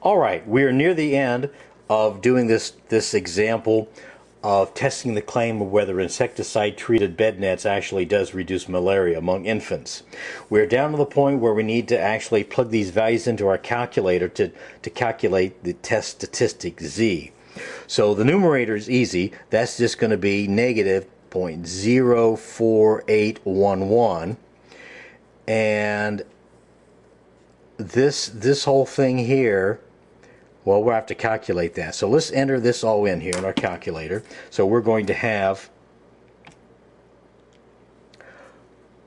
All right, we are near the end of doing this example of testing the claim of whether insecticide-treated bed nets actually does reduce malaria among infants. We're down to the point where we need to actually plug these values into our calculator to calculate the test statistic Z. So the numerator is easy. That's just going to be negative 0.04811. And this whole thing here, well, we'll have to calculate that. So let's enter this all in here in our calculator. So we're going to have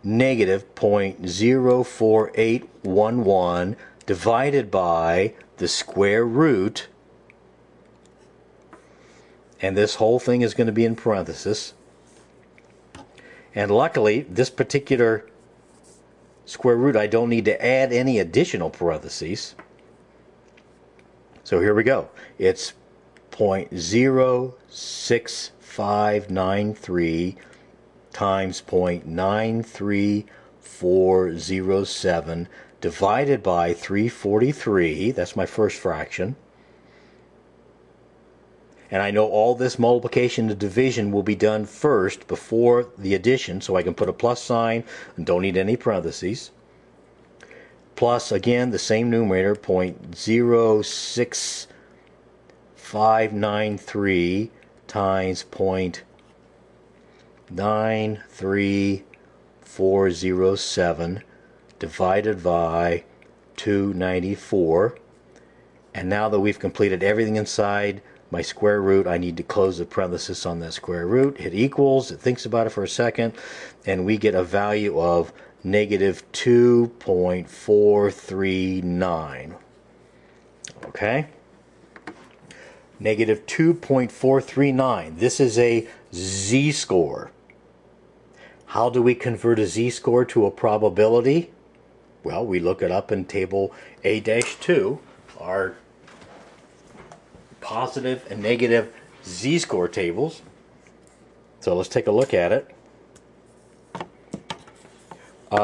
negative 0.04811 divided by the square root, and this whole thing is going to be in parentheses. And luckily, this particular square root, I don't need to add any additional parentheses. So here we go. It's 0.06593 times 0.93407 divided by 343. That's my first fraction. And I know all this multiplication and division will be done first before the addition, so I can put a plus sign and don't need any parentheses. Plus, again, the same numerator, 0.06593 times 0.93407 divided by 294. And now that we've completed everything inside my square root, I need to close the parenthesis on that square root, hit equals, it thinks about it for a second, and we get a value of negative 2.439. Okay? Negative 2.439. This is a z-score. How do we convert a z-score to a probability? Well, we look it up in table A-2, our positive and negative z-score tables. So let's take a look at it.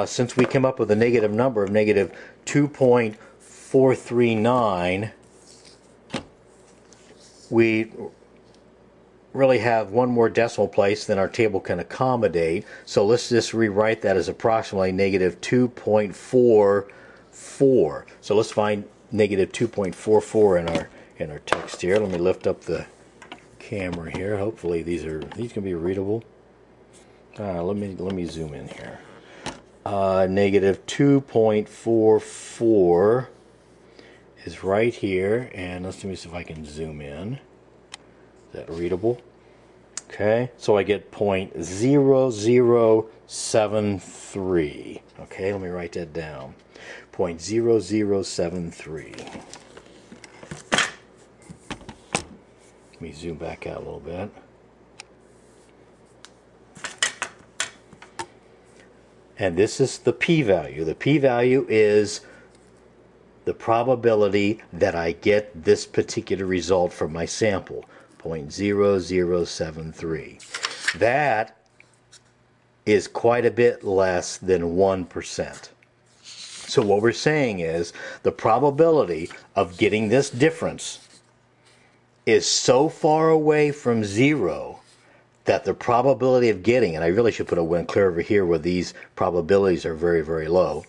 Since we came up with a negative number of negative 2.439, we really have one more decimal place than our table can accommodate. So let's just rewrite that as approximately negative 2.44. So let's find negative 2.44 in our text here. Let me lift up the camera here. Hopefully these can be readable. Let me zoom in here. Negative 2.44 is right here, and let me see if I can zoom in. Is that readable? Okay, so I get 0.0073. Okay, let me write that down. 0.0073. Let me zoom back out a little bit. And this is the p-value. The p-value is the probability that I get this particular result from my sample, 0.0073. That is quite a bit less than 1%. So what we're saying is the probability of getting this difference is so far away from zero that the probability of getting, and I really should put a one clear over here where these probabilities are very, very low,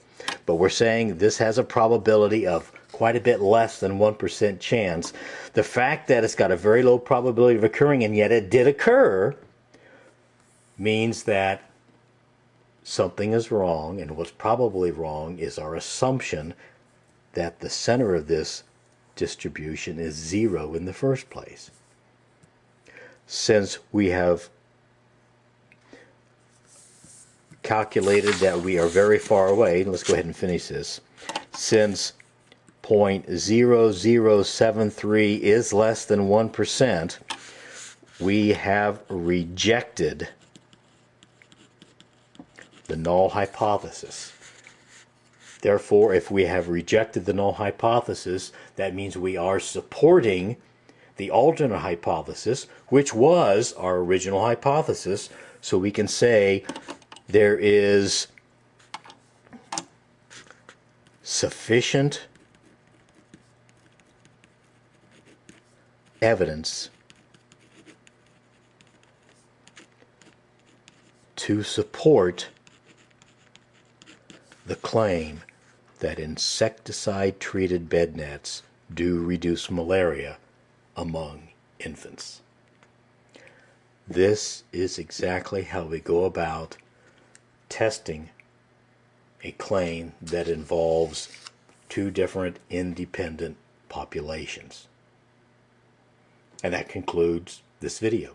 but we're saying this has a probability of quite a bit less than 1% chance. The fact that it's got a very low probability of occurring and yet it did occur means that something is wrong, and what's probably wrong is our assumption that the center of this distribution is zero in the first place. Since we have calculated that we are very far away, let's go ahead and finish this. Since 0.0073 is less than 1%, we have rejected the null hypothesis. Therefore, if we have rejected the null hypothesis, that means we are supporting the alternate hypothesis, which was our original hypothesis. So we can say there is sufficient evidence to support the claim that insecticide-treated bed nets do reduce malaria among infants. This is exactly how we go about testing a claim that involves two different independent populations. And that concludes this video.